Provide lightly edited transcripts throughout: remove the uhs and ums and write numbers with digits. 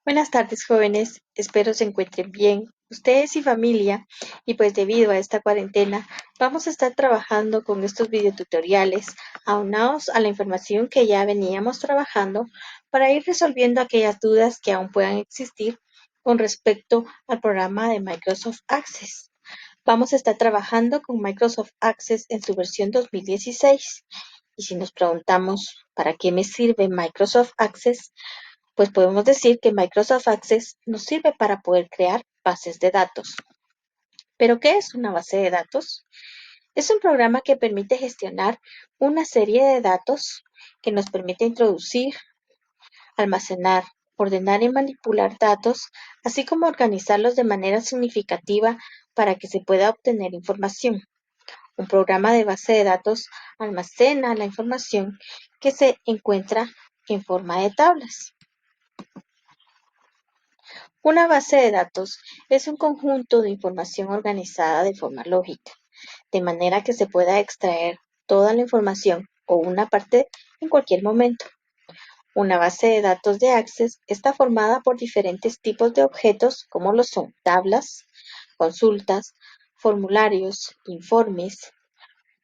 Buenas tardes, jóvenes. Espero se encuentren bien, ustedes y familia. Y pues debido a esta cuarentena, vamos a estar trabajando con estos videotutoriales, aunados a la información que ya veníamos trabajando para ir resolviendo aquellas dudas que aún puedan existir con respecto al programa de Microsoft Access. Vamos a estar trabajando con Microsoft Access en su versión 2016. Y si nos preguntamos, ¿para qué me sirve Microsoft Access? Pues podemos decir que Microsoft Access nos sirve para poder crear bases de datos. ¿Pero qué es una base de datos? Es un programa que permite gestionar una serie de datos que nos permite introducir, almacenar, ordenar y manipular datos, así como organizarlos de manera significativa para que se pueda obtener información. Un programa de base de datos almacena la información que se encuentra en forma de tablas. Una base de datos es un conjunto de información organizada de forma lógica, de manera que se pueda extraer toda la información o una parte en cualquier momento. Una base de datos de Access está formada por diferentes tipos de objetos como lo son tablas, consultas, formularios, informes,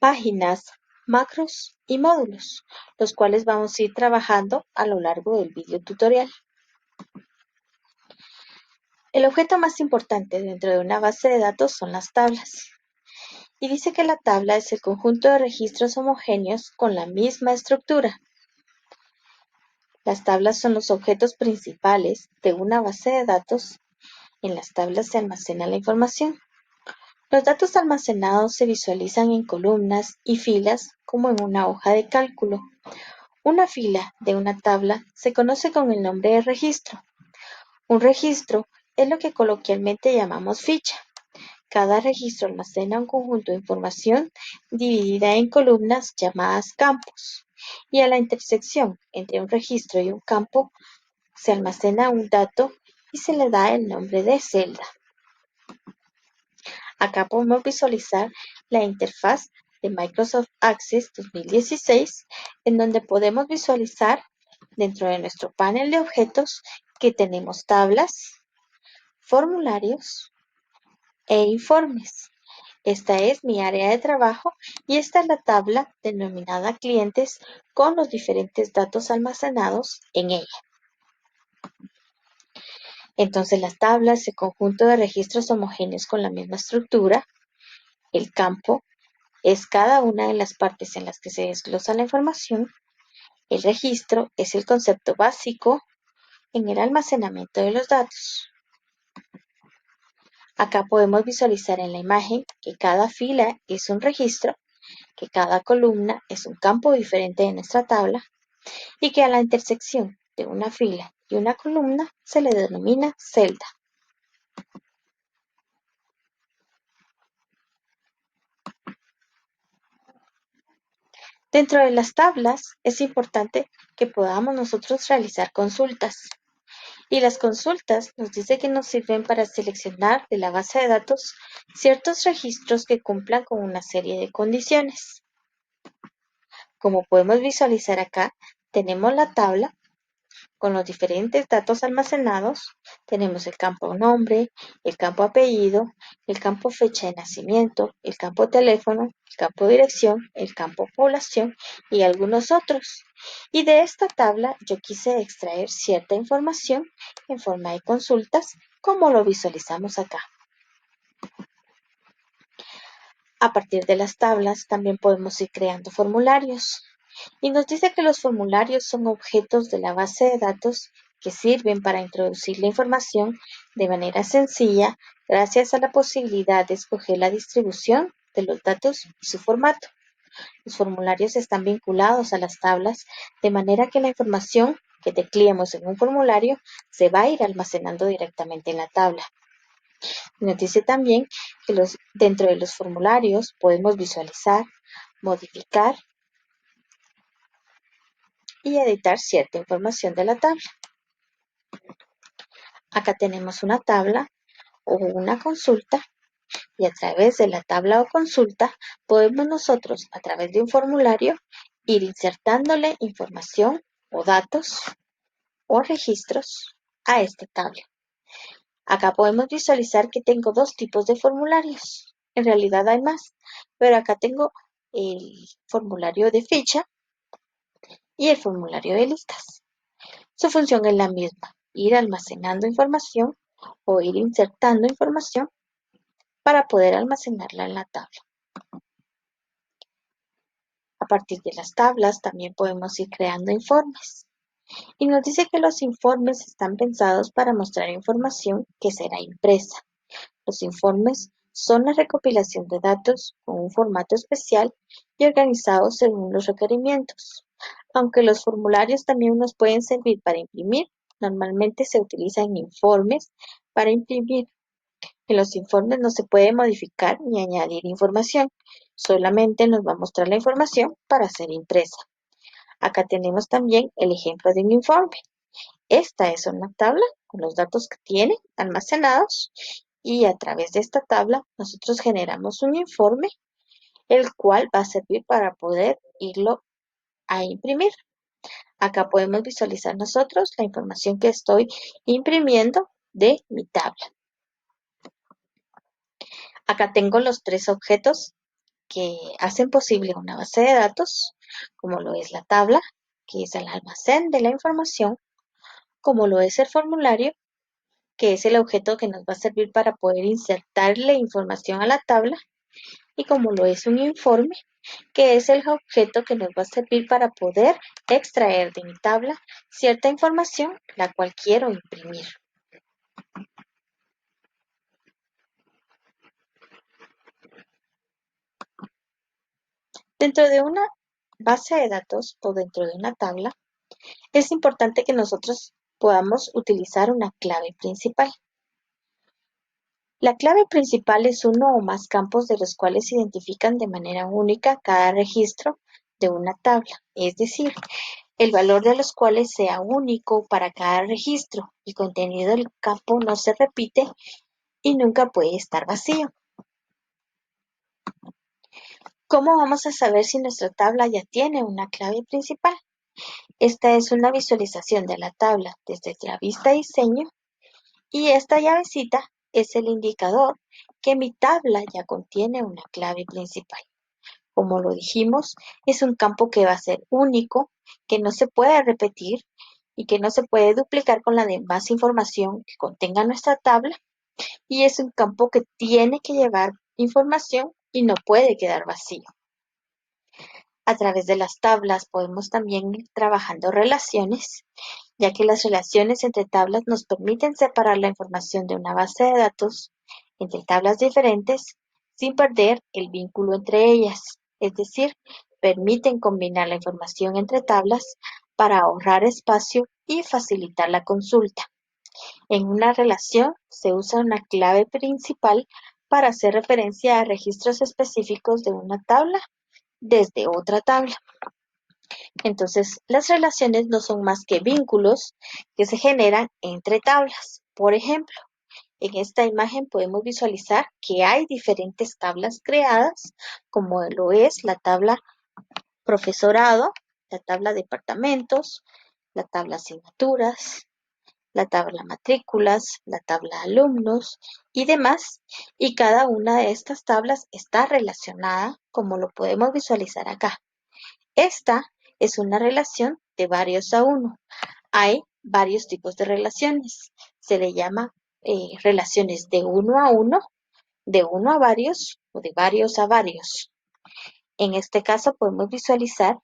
páginas, macros y módulos, los cuales vamos a ir trabajando a lo largo del video tutorial. El objeto más importante dentro de una base de datos son las tablas, y dice que la tabla es el conjunto de registros homogéneos con la misma estructura. Las tablas son los objetos principales de una base de datos. En las tablas se almacena la información. Los datos almacenados se visualizan en columnas y filas como en una hoja de cálculo. Una fila de una tabla se conoce con el nombre de registro. Un registro es lo que coloquialmente llamamos ficha. Cada registro almacena un conjunto de información dividida en columnas llamadas campos, y a la intersección entre un registro y un campo se almacena un dato y se le da el nombre de celda. Acá podemos visualizar la interfaz de Microsoft Access 2016, en donde podemos visualizar dentro de nuestro panel de objetos que tenemos tablas, formularios e informes. Esta es mi área de trabajo y esta es la tabla denominada clientes con los diferentes datos almacenados en ella. Entonces las tablas, el conjunto de registros homogéneos con la misma estructura. El campo es cada una de las partes en las que se desglosa la información. El registro es el concepto básico en el almacenamiento de los datos. Acá podemos visualizar en la imagen que cada fila es un registro, que cada columna es un campo diferente de nuestra tabla y que a la intersección de una fila y una columna se le denomina celda. Dentro de las tablas es importante que podamos nosotros realizar consultas. Y las consultas nos dice que nos sirven para seleccionar de la base de datos ciertos registros que cumplan con una serie de condiciones. Como podemos visualizar acá, tenemos la tabla con los diferentes datos almacenados. Tenemos el campo nombre, el campo apellido, el campo fecha de nacimiento, el campo teléfono, el campo dirección, el campo población y algunos otros. Y de esta tabla yo quise extraer cierta información en forma de consultas, como lo visualizamos acá. A partir de las tablas también podemos ir creando formularios. Y nos dice que los formularios son objetos de la base de datos que sirven para introducir la información de manera sencilla gracias a la posibilidad de escoger la distribución de los datos y su formato. Los formularios están vinculados a las tablas de manera que la información que tecleemos en un formulario se va a ir almacenando directamente en la tabla. Nos dice también que dentro de los formularios podemos visualizar, modificar y editar cierta información de la tabla. Acá tenemos una tabla o una consulta y a través de la tabla o consulta podemos nosotros a través de un formulario ir insertándole información o datos o registros a esta tabla. Acá podemos visualizar que tengo dos tipos de formularios. En realidad hay más, pero acá tengo el formulario de ficha y el formulario de listas. Su función es la misma, ir almacenando información o ir insertando información para poder almacenarla en la tabla. A partir de las tablas también podemos ir creando informes. Y nos dice que los informes están pensados para mostrar información que será impresa. Los informes son la recopilación de datos con un formato especial y organizados según los requerimientos. Aunque los formularios también nos pueden servir para imprimir, normalmente se utilizan informes para imprimir. En los informes no se puede modificar ni añadir información, solamente nos va a mostrar la información para ser impresa. Acá tenemos también el ejemplo de un informe. Esta es una tabla con los datos que tiene almacenados y a través de esta tabla nosotros generamos un informe el cual va a servir para poder irlo a imprimir. Acá podemos visualizar nosotros la información que estoy imprimiendo de mi tabla. Acá tengo los tres objetos que hacen posible una base de datos, como lo es la tabla, que es el almacén de la información, como lo es el formulario, que es el objeto que nos va a servir para poder insertarle información a la tabla, y como lo es un informe, que es el objeto que nos va a servir para poder extraer de mi tabla cierta información la cual quiero imprimir. Dentro de una base de datos o dentro de una tabla, es importante que nosotros podamos utilizar una clave principal. La clave principal es uno o más campos de los cuales se identifican de manera única cada registro de una tabla, es decir, el valor de los cuales sea único para cada registro. El contenido del campo no se repite y nunca puede estar vacío. ¿Cómo vamos a saber si nuestra tabla ya tiene una clave principal? Esta es una visualización de la tabla desde la vista diseño y esta llavecita es el indicador que mi tabla ya contiene una clave principal. Como lo dijimos, es un campo que va a ser único, que no se puede repetir y que no se puede duplicar con la demás información que contenga nuestra tabla, y es un campo que tiene que llevar información y no puede quedar vacío. A través de las tablas podemos también ir trabajando relaciones, ya que las relaciones entre tablas nos permiten separar la información de una base de datos entre tablas diferentes sin perder el vínculo entre ellas, es decir, permiten combinar la información entre tablas para ahorrar espacio y facilitar la consulta. En una relación se usa una clave principal para hacer referencia a registros específicos de una tabla desde otra tabla. Entonces, las relaciones no son más que vínculos que se generan entre tablas. Por ejemplo, en esta imagen podemos visualizar que hay diferentes tablas creadas, como lo es la tabla profesorado, la tabla departamentos, la tabla asignaturas, la tabla matrículas, la tabla alumnos y demás. Y cada una de estas tablas está relacionada, como lo podemos visualizar acá. Esta es una relación de varios a uno. Hay varios tipos de relaciones. Se le llama relaciones de uno a uno, de uno a varios o de varios a varios. En este caso podemos visualizar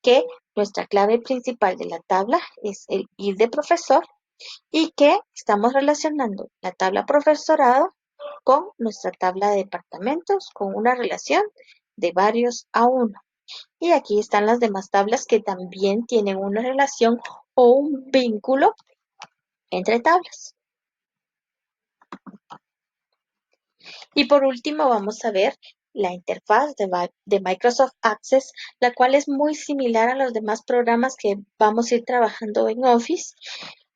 que nuestra clave principal de la tabla es el ID de profesor y que estamos relacionando la tabla profesorado con nuestra tabla de departamentos con una relación de varios a uno. Y aquí están las demás tablas que también tienen una relación o un vínculo entre tablas. Y por último vamos a ver la interfaz de Microsoft Access, la cual es muy similar a los demás programas que vamos a ir trabajando en Office,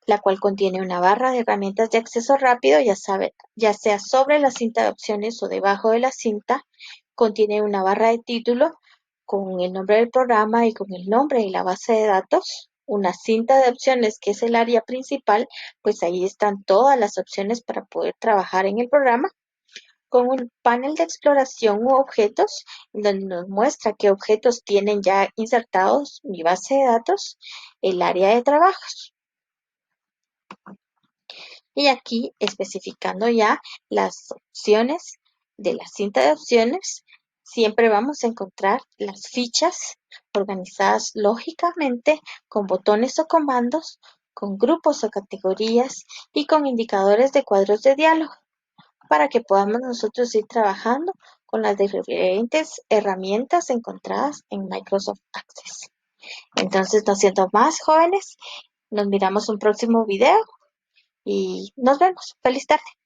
la cual contiene una barra de herramientas de acceso rápido, ya sea sobre la cinta de opciones o debajo de la cinta. Contiene una barra de título con el nombre del programa y con el nombre y la base de datos. una cinta de opciones que es el área principal, pues ahí están todas las opciones para poder trabajar en el programa, con un panel de exploración u objetos, donde nos muestra qué objetos tienen ya insertados mi base de datos, el área de trabajos. Y aquí especificando ya las opciones de la cinta de opciones, siempre vamos a encontrar las fichas organizadas lógicamente con botones o comandos, con grupos o categorías y con indicadores de cuadros de diálogo para que podamos nosotros ir trabajando con las diferentes herramientas encontradas en Microsoft Access. Entonces, no siendo más jóvenes, nos miramos un próximo video y nos vemos. Feliz tarde.